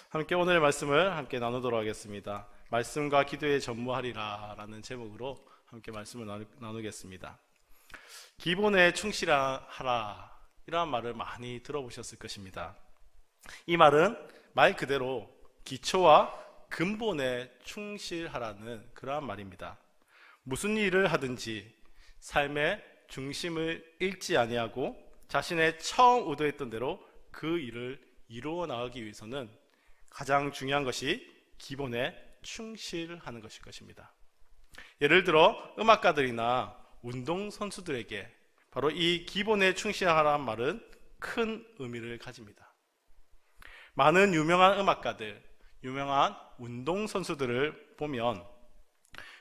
함께 오늘의 말씀을 함께 나누도록 하겠습니다. 말씀과 기도에 전무하리라 라는 제목으로 함께 말씀을 나누겠습니다. 기본에 충실하라 이런 말을 많이 들어보셨을 것입니다. 이 말은 말 그대로 기초와 근본에 충실하라는 그러한 말입니다. 무슨 일을 하든지 삶의 중심을 잃지 아니하고 자신의 처음 의도했던 대로 그 일을 이루어 나가기 위해서는 가장 중요한 것이 기본에 충실하는 것일 것입니다. 예를 들어 음악가들이나 운동선수들에게 바로 이 기본에 충실하라는 말은 큰 의미를 가집니다. 많은 유명한 음악가들, 유명한 운동선수들을 보면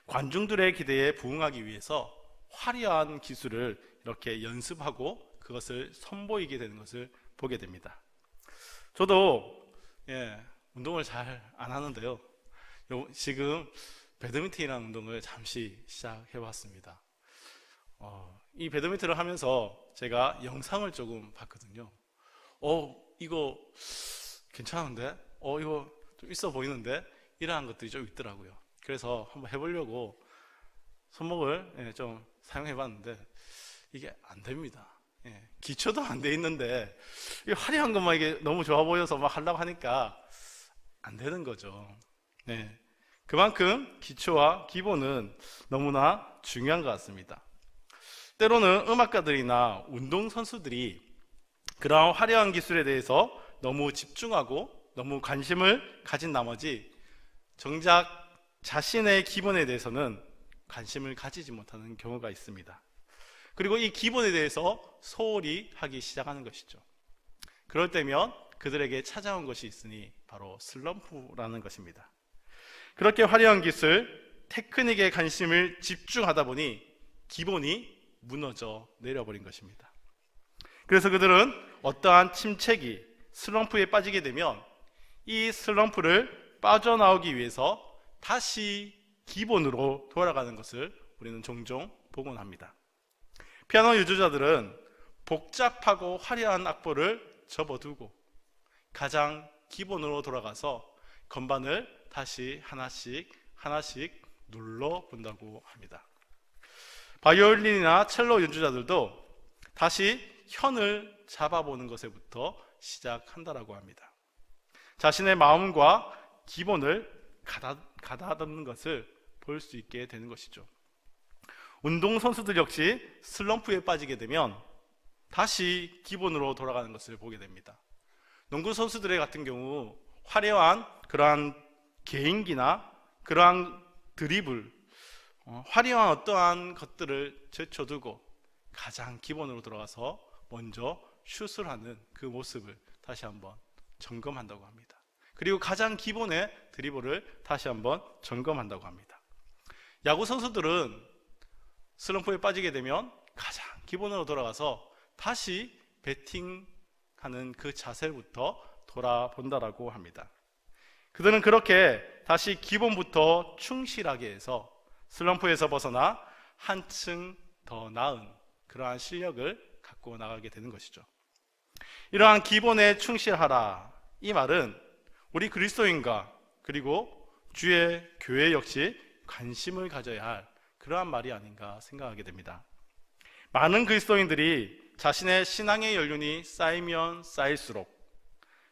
관중들의 기대에 부응하기 위해서 화려한 기술을 이렇게 연습하고 그것을 선보이게 되는 것을 보게 됩니다. 저도 운동을 잘 안 하는데요. 지금 배드민턴이라는 운동을 잠시 시작해봤습니다. 이 배드민턴을 하면서 제가 영상을 조금 봤거든요. 이거 괜찮은데? 이거 좀 있어 보이는데? 이러한 것들이 좀 있더라고요. 그래서 한번 해보려고 손목을 좀 사용해봤는데 이게 안 됩니다. 기초도 안 돼 있는데 화려한 것만 이게 너무 좋아 보여서 막 하려고 하니까 안 되는 거죠. 그만큼 기초와 기본은 너무나 중요한 것 같습니다. 때로는 음악가들이나 운동선수들이 그러한 화려한 기술에 대해서 너무 집중하고 너무 관심을 가진 나머지 정작 자신의 기본에 대해서는 관심을 가지지 못하는 경우가 있습니다. 그리고 이 기본에 대해서 소홀히 하기 시작하는 것이죠. 그럴 때면 그들에게 찾아온 것이 있으니 바로 슬럼프라는 것입니다. 그렇게 화려한 기술, 테크닉에 관심을 집중하다 보니 기본이 무너져 내려버린 것입니다. 그래서 그들은 어떠한 침체기, 슬럼프에 빠지게 되면 이 슬럼프를 빠져나오기 위해서 다시 기본으로 돌아가는 것을 우리는 종종 보곤 합니다. 피아노 연주자들은 복잡하고 화려한 악보를 접어두고 가장 기본으로 돌아가서 건반을 다시 하나씩 눌러본다고 합니다. 바이올린이나 첼로 연주자들도 다시 현을 잡아보는 것에부터 시작한다라고 합니다. 자신의 마음과 기본을 가다듬는 것을 볼 수 있게 되는 것이죠. 운동선수들 역시 슬럼프에 빠지게 되면 다시 기본으로 돌아가는 것을 보게 됩니다. 농구선수들의 같은 경우 화려한 그러한 개인기나 그러한 드리블, 화려한 어떠한 것들을 제쳐두고 가장 기본으로 들어가서 먼저 슛을 하는 그 모습을 다시 한번 점검한다고 합니다. 그리고 가장 기본의 드리블을 다시 한번 점검한다고 합니다. 야구 선수들은 슬럼프에 빠지게 되면 가장 기본으로 돌아가서 다시 배팅하는 그 자세부터 돌아본다라고 합니다. 그들은 그렇게 다시 기본부터 충실하게 해서 슬럼프에서 벗어나 한층 더 나은 그러한 실력을 갖고 나가게 되는 것이죠. 이러한 기본에 충실하라, 이 말은 우리 그리스도인과 그리고 주의 교회 역시 관심을 가져야 할 그러한 말이 아닌가 생각하게 됩니다. 많은 그리스도인들이 자신의 신앙의 연륜이 쌓이면 쌓일수록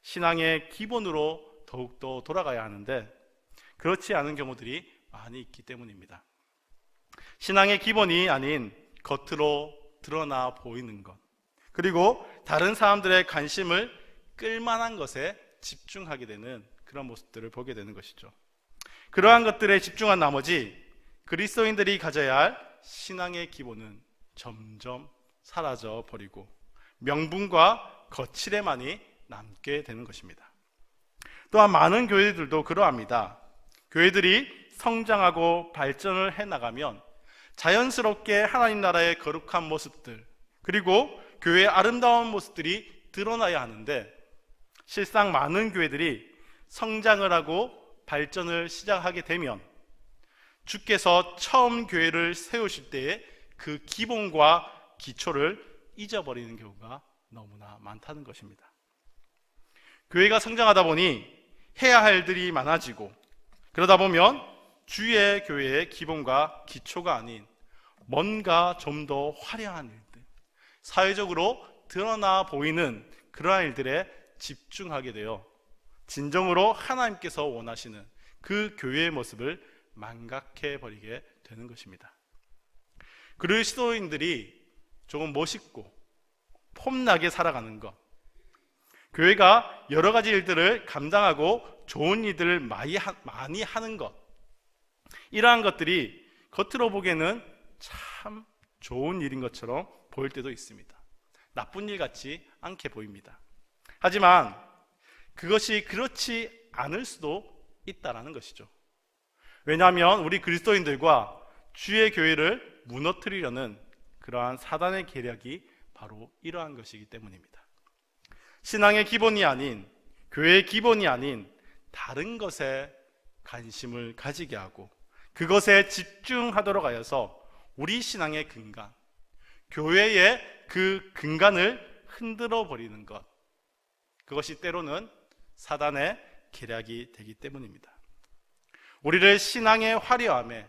신앙의 기본으로 더욱더 돌아가야 하는데 그렇지 않은 경우들이 많이 있기 때문입니다. 신앙의 기본이 아닌 겉으로 드러나 보이는 것, 그리고 다른 사람들의 관심을 끌만한 것에 집중하게 되는 그런 모습들을 보게 되는 것이죠. 그러한 것들에 집중한 나머지 그리스도인들이 가져야 할 신앙의 기본은 점점 사라져 버리고 명분과 거칠에만이 남게 되는 것입니다. 또한 많은 교회들도 그러합니다. 교회들이 성장하고 발전을 해나가면 자연스럽게 하나님 나라의 거룩한 모습들, 그리고 교회의 아름다운 모습들이 드러나야 하는데 실상 많은 교회들이 성장을 하고 발전을 시작하게 되면 주께서 처음 교회를 세우실 때의 그 기본과 기초를 잊어버리는 경우가 너무나 많다는 것입니다. 교회가 성장하다 보니 해야 할 일들이 많아지고, 그러다 보면 주의 교회의 기본과 기초가 아닌 뭔가 좀 더 화려한 일들, 사회적으로 드러나 보이는 그러한 일들에 집중하게 되어 진정으로 하나님께서 원하시는 그 교회의 모습을 망각해 버리게 되는 것입니다. 그리스도인들이 조금 멋있고 폼나게 살아가는 것, 교회가 여러 가지 일들을 감당하고 좋은 일들을 많이 하는 것, 이러한 것들이 겉으로 보기에는 참 좋은 일인 것처럼 보일 때도 있습니다. 나쁜 일 같지 않게 보입니다. 하지만 그것이 그렇지 않을 수도 있다라는 것이죠. 왜냐하면 우리 그리스도인들과 주의 교회를 무너뜨리려는 그러한 사단의 계략이 바로 이러한 것이기 때문입니다. 신앙의 기본이 아닌, 교회의 기본이 아닌 다른 것에 관심을 가지게 하고 그것에 집중하도록 하여서 우리 신앙의 근간, 교회의 그 근간을 흔들어 버리는 것, 그것이 때로는 사단의 계략이 되기 때문입니다. 우리를 신앙의 화려함에,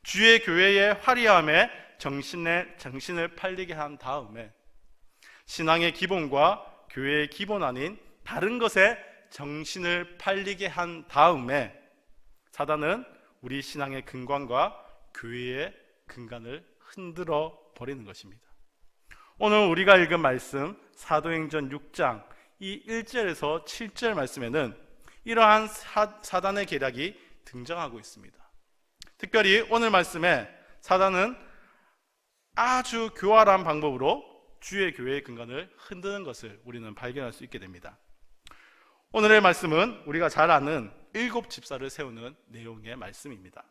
주의 교회의 화려함에 정신을 팔리게 한 다음에 신앙의 기본과 교회의 기본 아닌 다른 것에 정신을 팔리게 한 다음에 사단은 우리 신앙의 근간과 교회의 근간을 흔들어 버리는 것입니다. 오늘 우리가 읽은 말씀 사도행전 6장 이 1절에서 7절 말씀에는 이러한 사단의 계략이 등장하고 있습니다. 특별히 오늘 말씀에 사단은 아주 교활한 방법으로 주의 교회의 근간을 흔드는 것을 우리는 발견할 수 있게 됩니다. 오늘의 말씀은 우리가 잘 아는 7 집사를 세우는 내용의 말씀입니다.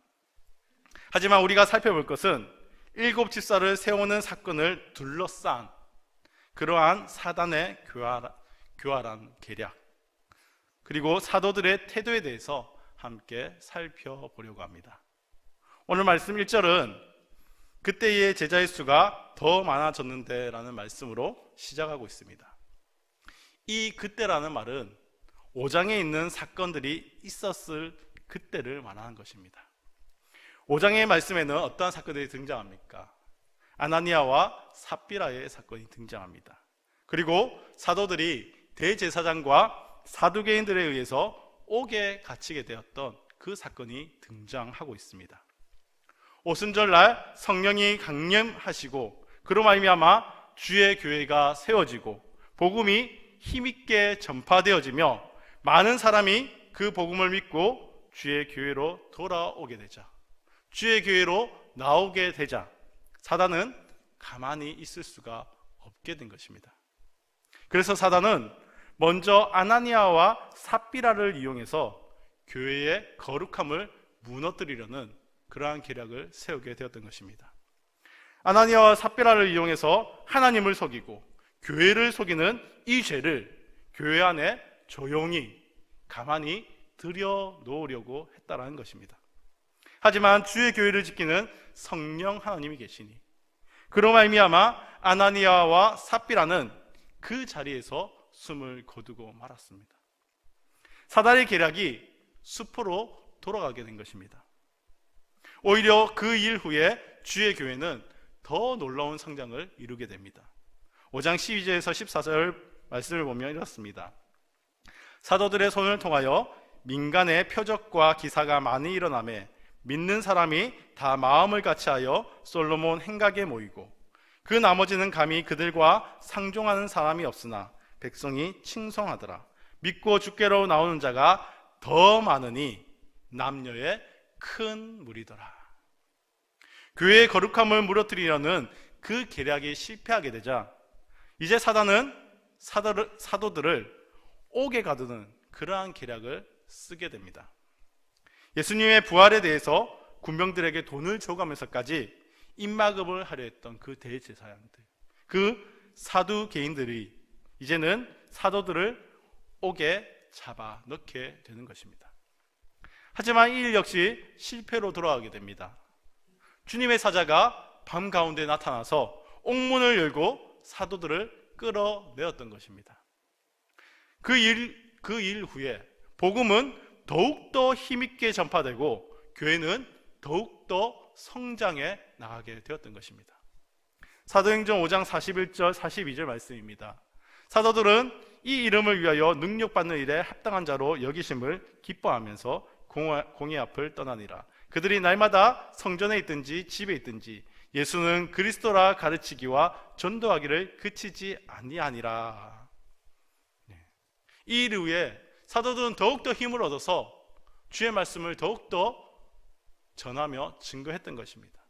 하지만 우리가 살펴볼 것은 7 집사를 세우는 사건을 둘러싼 그러한 사단의 교활한 계략, 그리고 사도들의 태도에 대해서 함께 살펴보려고 합니다. 오늘 말씀 1절은 그때의 제자의 수가 더 많아졌는데 라는 말씀으로 시작하고 있습니다. 이 그때라는 말은 5장에 있는 사건들이 있었을 그때를 말하는 것입니다. 5장의 말씀에는 어떠한 사건들이 등장합니까? 아나니아와 삽비라의 사건이 등장합니다. 그리고 사도들이 대제사장과 사두개인들에 의해서 옥에 갇히게 되었던 그 사건이 등장하고 있습니다. 오순절날 성령이 강림하시고 그로 말미암아 주의 교회가 세워지고 복음이 힘있게 전파되어지며 많은 사람이 그 복음을 믿고 주의 교회로 돌아오게 되자, 주의 교회로 나오게 되자 사단은 가만히 있을 수가 없게 된 것입니다. 그래서 사단은 먼저 아나니아와 삽비라를 이용해서 교회의 거룩함을 무너뜨리려는 그러한 계략을 세우게 되었던 것입니다. 아나니아와 삽비라를 이용해서 하나님을 속이고 교회를 속이는 이 죄를 교회 안에 조용히 가만히 들여놓으려고 했다라는 것입니다. 하지만 주의 교회를 지키는 성령 하나님이 계시니 그로 말미암아 아나니아와 삽비라는 그 자리에서 숨을 거두고 말았습니다. 사단의 계략이 숲으로 돌아가게 된 것입니다. 오히려 그 일 후에 주의 교회는 더 놀라운 성장을 이루게 됩니다. 5장 12절에서 14절 말씀을 보면 이렇습니다. 사도들의 손을 통하여 민간의 표적과 기사가 많이 일어나매 믿는 사람이 다 마음을 같이하여 솔로몬 행각에 모이고 그 나머지는 감히 그들과 상종하는 사람이 없으나 백성이 칭송하더라. 믿고 주께로 나오는 자가 더 많으니 남녀의 큰 무리더라. 교회의 거룩함을 무너뜨리려는 그 계략이 실패하게 되자 이제 사단은 사도들을 옥에 가두는 그러한 계략을 쓰게 됩니다. 예수님의 부활에 대해서 군병들에게 돈을 줘가면서까지 입막음을 하려 했던 그 대제사장들, 그 사두개인들이 이제는 사도들을 옥에 잡아 넣게 되는 것입니다. 하지만 이 일 역시 실패로 돌아가게 됩니다. 주님의 사자가 밤 가운데 나타나서 옥문을 열고 사도들을 끌어내었던 것입니다. 그 일 후에 복음은 더욱더 힘있게 전파되고 교회는 더욱더 성장해 나가게 되었던 것입니다. 사도행전 5장 41절 42절 말씀입니다. 사도들은 이 이름을 위하여 능력받는 일에 합당한 자로 여기심을 기뻐하면서 공의 앞을 떠나니라. 그들이 날마다 성전에 있든지 집에 있든지 예수는 그리스도라 가르치기와 전도하기를 그치지 아니하니라. 이 일 후에 사도들은 더욱더 힘을 얻어서 주의 말씀을 더욱더 전하며 증거했던 것입니다.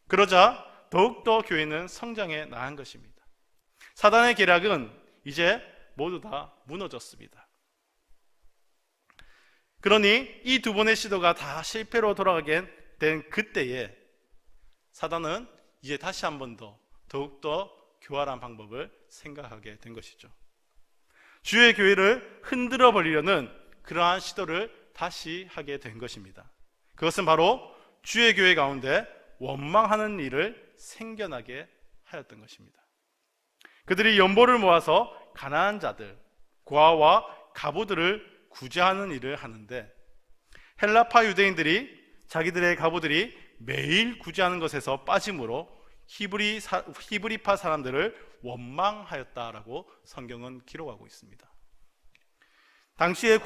그러자 더욱더 교회는 성장해 나간 것입니다. 사단의 계략은 이제 모두 다 무너졌습니다. 그러니 이 두 번의 시도가 다 실패로 돌아가게 된 그때에 사단은 이제 다시 한 번 더 더욱더 교활한 방법을 생각하게 된 것이죠. 주의 교회를 흔들어 버리려는 그러한 시도를 다시 하게 된 것입니다. 그것은 바로 주의 교회 가운데 원망하는 일을 생겨나게 하였던 것입니다. 그들이 연보를 모아서 가난한 자들, 고아와 가부들을 구제하는 일을 하는데 헬라파 유대인들이 자기들의 가부들이 매일 구제하는 것에서 빠짐으로 히브리파 사람들을 원망하였다라고 성경은 기록하고 있습니다. 당시에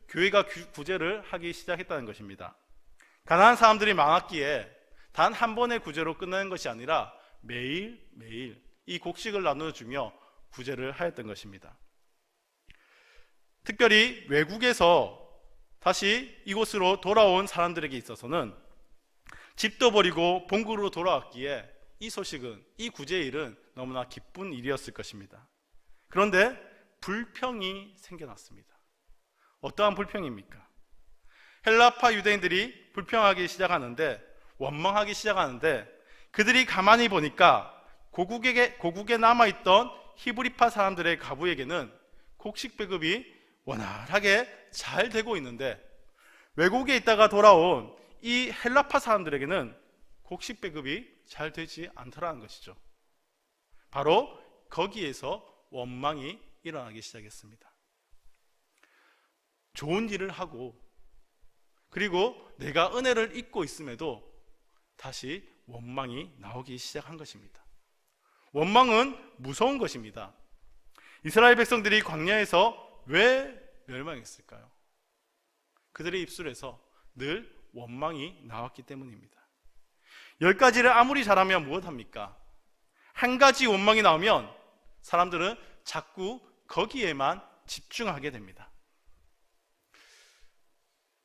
교회가 구제를 하기 시작했다는 것입니다. 가난한 사람들이 많았기에 단 한 번의 구제로 끝나는 것이 아니라 매일 이 곡식을 나눠주며 구제를 하였던 것입니다. 특별히 외국에서 다시 이곳으로 돌아온 사람들에게 있어서는 집도 버리고 본국으로 돌아왔기에 이 소식은, 이 구제의 일은 너무나 기쁜 일이었을 것입니다. 그런데 불평이 생겨났습니다. 어떠한 불평입니까? 헬라파 유대인들이 불평하기 시작하는데, 원망하기 시작하는데, 그들이 가만히 보니까 고국에 남아있던 히브리파 사람들의 가부에게는 곡식 배급이 원활하게 잘 되고 있는데, 외국에 있다가 돌아온 이 헬라파 사람들에게는 곡식 배급이 잘 되지 않더라는 것이죠. 바로 거기에서 원망이 일어나기 시작했습니다. 좋은 일을 하고 그리고 내가 은혜를 잊고 있음에도 다시 원망이 나오기 시작한 것입니다. 원망은 무서운 것입니다. 이스라엘 백성들이 광야에서 왜 멸망했을까요? 그들의 입술에서 늘 원망이 나왔기 때문입니다. 10가지를 아무리 잘하면 무엇합니까? 한 가지 원망이 나오면 사람들은 자꾸 거기에만 집중하게 됩니다.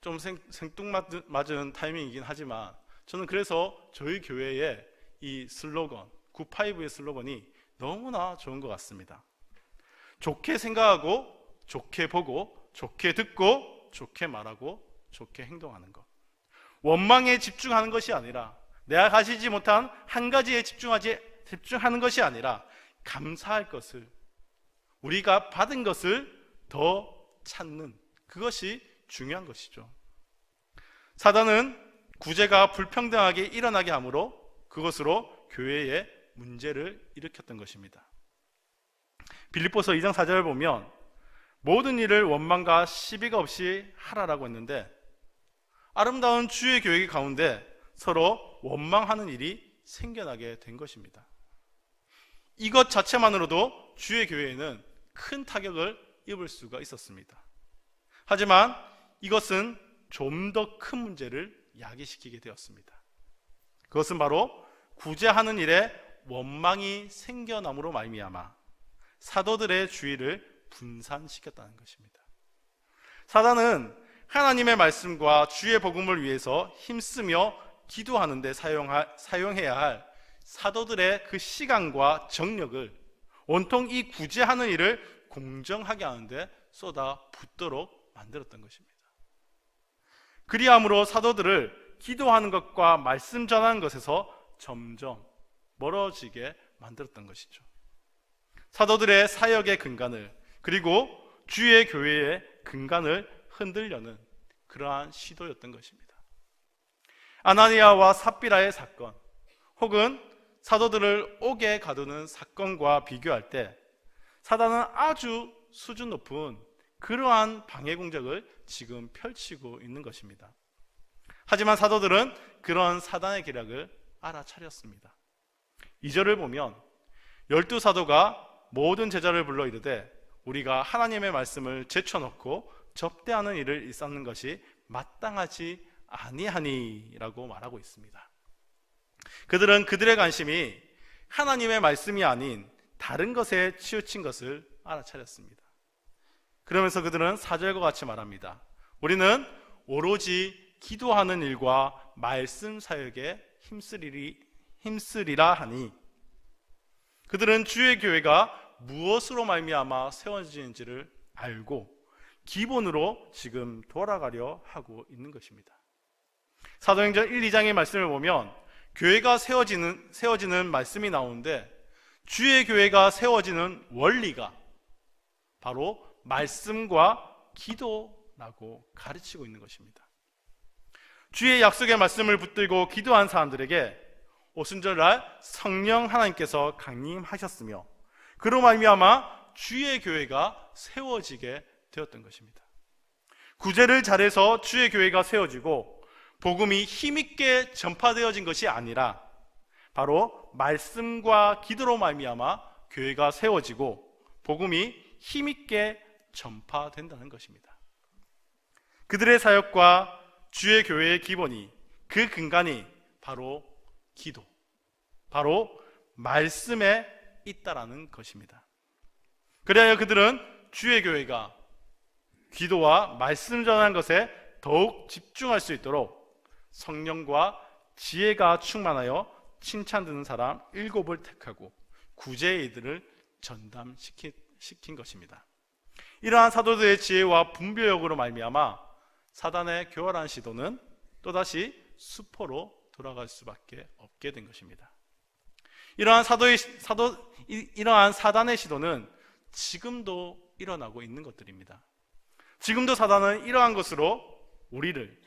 좀 생뚱맞은 타이밍이긴 하지만 저는 그래서 저희 교회의 이 슬로건, 95의 슬로건이 너무나 좋은 것 같습니다. 좋게 생각하고, 좋게 보고, 좋게 듣고, 좋게 말하고, 좋게 행동하는 것. 원망에 집중하는 것이 아니라, 내가 가지지 못한 한 가지에 집중하는 것이 아니라 감사할 것을, 우리가 받은 것을 더 찾는, 그것이 중요한 것이죠. 사단은 구제가 불평등하게 일어나게 하므로 그것으로 교회에 문제를 일으켰던 것입니다. 빌립보서 2장 4절을 보면 모든 일을 원망과 시비가 없이 하라라고 했는데, 아름다운 주의 교회 가운데 서로 원망하는 일이 생겨나게 된 것입니다. 이것 자체만으로도 주의 교회에는 큰 타격을 입을 수가 있었습니다. 하지만 이것은 좀 더 큰 문제를 야기시키게 되었습니다. 그것은 바로 구제하는 일에 원망이 생겨남으로 말미암아 사도들의 주의를 분산시켰다는 것입니다. 사단은 하나님의 말씀과 주의 복음을 위해서 힘쓰며 기도하는 데 사용해야 할 사도들의 그 시간과 정력을 온통 이 구제하는 일을 공정하게 하는데 쏟아붓도록 만들었던 것입니다. 그리함으로 사도들을 기도하는 것과 말씀 전하는 것에서 점점 멀어지게 만들었던 것이죠. 사도들의 사역의 근간을, 그리고 주의 교회의 근간을 흔들려는 그러한 시도였던 것입니다. 아나니아와 삽비라의 사건, 혹은 사도들을 옥에 가두는 사건과 비교할 때 사단은 아주 수준 높은 그러한 방해 공작을 지금 펼치고 있는 것입니다. 하지만 사도들은 그런 사단의 계략을 알아차렸습니다. 2절을 보면 12사도가 모든 제자를 불러 이르되 우리가 하나님의 말씀을 제쳐놓고 접대하는 일을 일삼는 것이 마땅하지 아니하니 라고 말하고 있습니다. 그들은 그들의 관심이 하나님의 말씀이 아닌 다른 것에 치우친 것을 알아차렸습니다. 그러면서 그들은 4절과 같이 말합니다. 우리는 오로지 기도하는 일과 말씀 사역에 힘쓰리라 하니, 그들은 주의 교회가 무엇으로 말미암아 세워지는지를 알고 기본으로 지금 돌아가려 하고 있는 것입니다. 사도행전 1, 2장의 말씀을 보면 교회가 세워지는 말씀이 나오는데, 주의 교회가 세워지는 원리가 바로 말씀과 기도라고 가르치고 있는 것입니다. 주의 약속의 말씀을 붙들고 기도한 사람들에게 오순절날 성령 하나님께서 강림하셨으며 그로 말미암아 주의 교회가 세워지게 되었던 것입니다. 구제를 잘해서 주의 교회가 세워지고 복음이 힘있게 전파되어진 것이 아니라 바로 말씀과 기도로 말미암아 교회가 세워지고 복음이 힘있게 전파된다는 것입니다. 그들의 사역과 주의 교회의 기본이, 그 근간이 바로 기도, 바로 말씀에 있다라는 것입니다. 그래야 그들은 주의 교회가 기도와 말씀 전하는 것에 더욱 집중할 수 있도록 성령과 지혜가 충만하여 칭찬 듣는 사람 7을 택하고 구제의 이들을 전담시킨 것입니다. 이러한 사도들의 지혜와 분별력으로 말미암아 사단의 교활한 시도는 또다시 수포로 돌아갈 수밖에 없게 된 것입니다. 이러한 사단의 시도는 지금도 일어나고 있는 것들입니다. 지금도 사단은 이러한 것으로 우리를,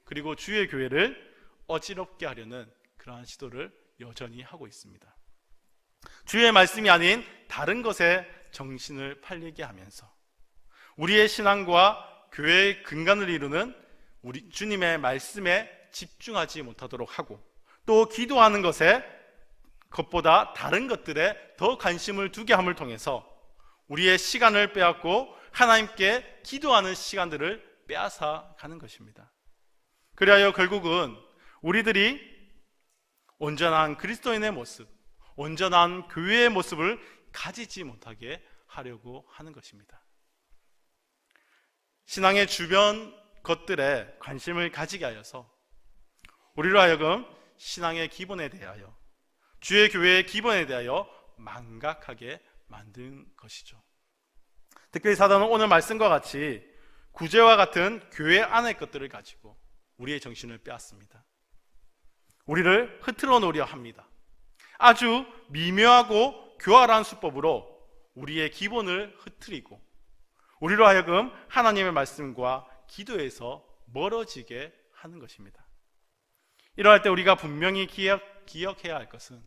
그리고 주의 교회를 어지럽게 하려는 그러한 시도를 여전히 하고 있습니다. 주의 말씀이 아닌 다른 것에 정신을 팔리게 하면서 우리의 신앙과 교회의 근간을 이루는 우리 주님의 말씀에 집중하지 못하도록 하고, 또 기도하는 것보다 다른 것들에 더 관심을 두게 함을 통해서 우리의 시간을 빼앗고 하나님께 기도하는 시간들을 빼앗아 가는 것입니다. 그리하여 결국은 우리들이 온전한 그리스도인의 모습, 온전한 교회의 모습을 가지지 못하게 하려고 하는 것입니다. 신앙의 주변 것들에 관심을 가지게 하여서 우리로 하여금 신앙의 기본에 대하여, 주의 교회의 기본에 대하여 망각하게 만든 것이죠. 특별히 사단은 오늘 말씀과 같이 구제와 같은 교회 안의 것들을 가지고 우리의 정신을 빼앗습니다. 우리를 흐트러 놓으려 합니다. 아주 미묘하고 교활한 수법으로 우리의 기본을 흐트리고 우리로 하여금 하나님의 말씀과 기도에서 멀어지게 하는 것입니다. 이러할 때 우리가 분명히 기억해야 할 것은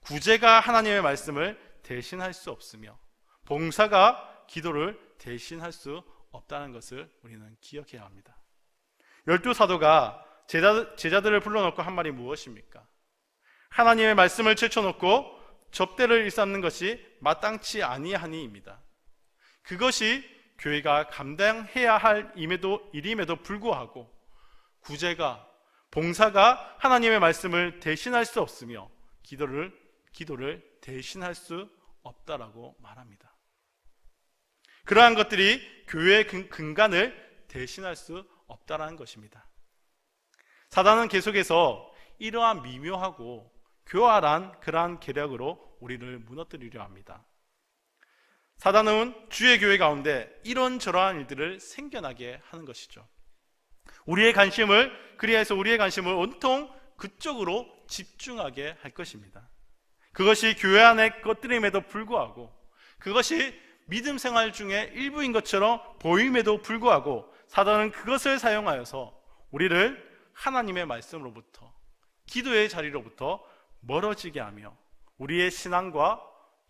구제가 하나님의 말씀을 대신할 수 없으며 봉사가 기도를 대신할 수 없다는 것을 우리는 기억해야 합니다. 12사도가 제자들을 불러놓고 한 말이 무엇입니까? 하나님의 말씀을 제쳐놓고 접대를 일삼는 것이 마땅치 아니하니입니다. 그것이 교회가 감당해야 할 일임에도 불구하고 구제가, 봉사가 하나님의 말씀을 대신할 수 없으며 기도를 대신할 수 없다라고 말합니다. 그러한 것들이 교회의 근간을 대신할 수 없다라는 것입니다. 사단은 계속해서 이러한 미묘하고 교활한 그러한 계략으로 우리를 무너뜨리려 합니다. 사단은 주의 교회 가운데 이런저러한 일들을 생겨나게 하는 것이죠. 그리해서 우리의 관심을 온통 그쪽으로 집중하게 할 것입니다. 그것이 교회 안의 것들임에도 불구하고, 그것이 믿음 생활 중에 일부인 것처럼 보임에도 불구하고 사단은 그것을 사용하여서 우리를 하나님의 말씀으로부터, 기도의 자리로부터 멀어지게 하며 우리의 신앙과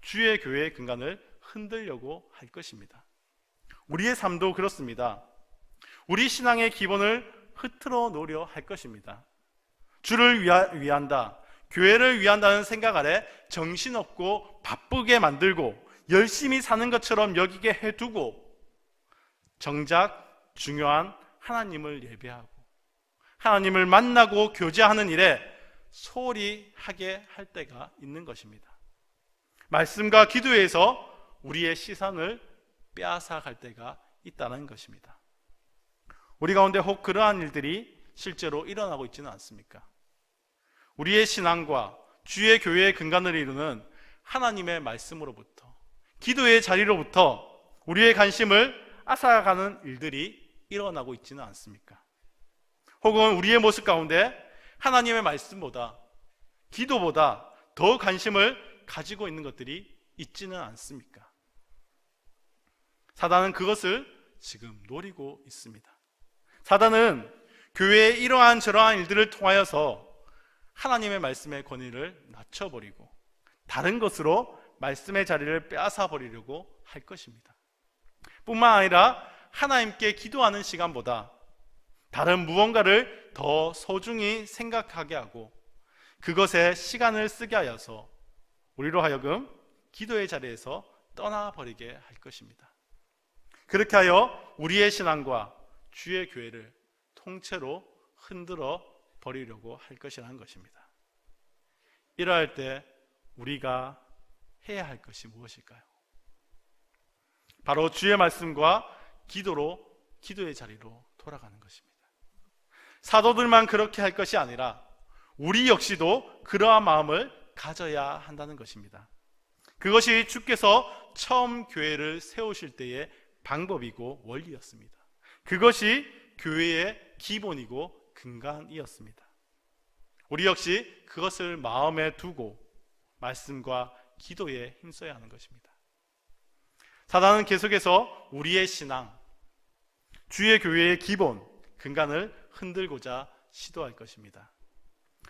주의 교회의 근간을 흔들려고 할 것입니다. 우리의 삶도 그렇습니다. 우리 신앙의 기본을 흐트러 놓으려 할 것입니다. 주를 위한다, 교회를 위한다는 생각 아래 정신없고 바쁘게 만들고 열심히 사는 것처럼 여기게 해두고 정작 중요한 하나님을 예배하고 하나님을 만나고 교제하는 일에 소홀히 하게 할 때가 있는 것입니다. 말씀과 기도에서 우리의 시선을 빼앗아갈 때가 있다는 것입니다. 우리 가운데 혹 그러한 일들이 실제로 일어나고 있지는 않습니까? 우리의 신앙과 주의 교회의 근간을 이루는 하나님의 말씀으로부터, 기도의 자리로부터 우리의 관심을 앗아가는 일들이 일어나고 있지는 않습니까? 혹은 우리의 모습 가운데 하나님의 말씀보다, 기도보다 더 관심을 가지고 있는 것들이 있지는 않습니까? 사단은 그것을 지금 노리고 있습니다. 사단은 교회의 이러한 저러한 일들을 통하여서 하나님의 말씀의 권위를 낮춰버리고 다른 것으로 말씀의 자리를 빼앗아 버리려고 할 것입니다. 뿐만 아니라 하나님께 기도하는 시간보다 다른 무언가를 더 소중히 생각하게 하고 그것에 시간을 쓰게 하여서 우리로 하여금 기도의 자리에서 떠나버리게 할 것입니다. 그렇게 하여 우리의 신앙과 주의 교회를 통째로 흔들어 버리려고 할 것이라는 것입니다. 이러할 때 우리가 해야 할 것이 무엇일까요? 바로 주의 말씀과 기도의 자리로 돌아가는 것입니다. 사도들만 그렇게 할 것이 아니라 우리 역시도 그러한 마음을 가져야 한다는 것입니다. 그것이 주께서 처음 교회를 세우실 때의 방법이고 원리였습니다. 그것이 교회의 기본이고 근간이었습니다. 우리 역시 그것을 마음에 두고 말씀과 기도에 힘써야 하는 것입니다. 사단은 계속해서 우리의 신앙, 주의 교회의 기본, 근간을 흔들고자 시도할 것입니다.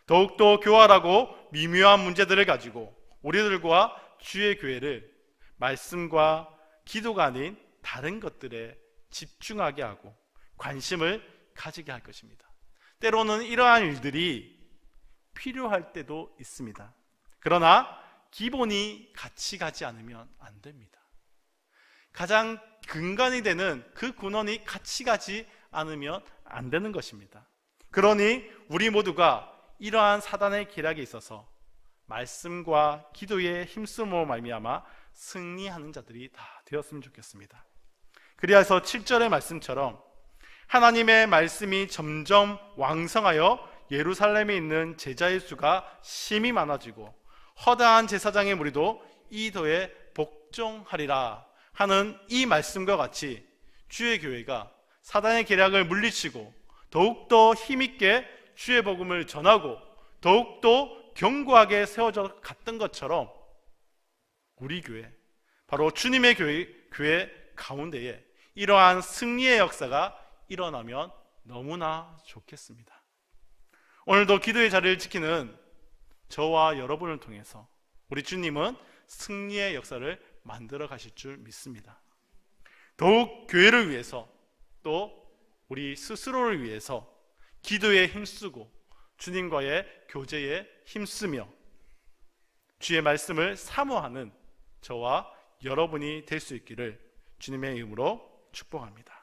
더욱더 교활하고 미묘한 문제들을 가지고 우리들과 주의 교회를 말씀과 기도가 아닌 다른 것들에 집중하게 하고 관심을 가지게 할 것입니다. 때로는 이러한 일들이 필요할 때도 있습니다. 그러나 기본이 같이 가지 않으면 안 됩니다. 가장 근간이 되는 그 근원이 같이 가지 않으면 안 되는 것입니다. 그러니 우리 모두가 이러한 사단의 계략에 있어서 말씀과 기도에 힘쓰므로 말미암아 승리하는 자들이 다 되었으면 좋겠습니다. 그리하여서 7절의 말씀처럼 하나님의 말씀이 점점 왕성하여 예루살렘에 있는 제자의 수가 심히 많아지고 허다한 제사장의 무리도 이 도에 복종하리라 하는 이 말씀과 같이 주의 교회가 사단의 계략을 물리치고 더욱더 힘있게 주의 복음을 전하고 더욱더 견고하게 세워져 갔던 것처럼 우리 교회, 바로 주님의 교회 가운데에 이러한 승리의 역사가 일어나면 너무나 좋겠습니다. 오늘도 기도의 자리를 지키는 저와 여러분을 통해서 우리 주님은 승리의 역사를 만들어 가실 줄 믿습니다. 더욱 교회를 위해서 또 우리 스스로를 위해서 기도에 힘쓰고 주님과의 교제에 힘쓰며 주의 말씀을 사모하는 저와 여러분이 될 수 있기를 주님의 이름으로 축복합니다.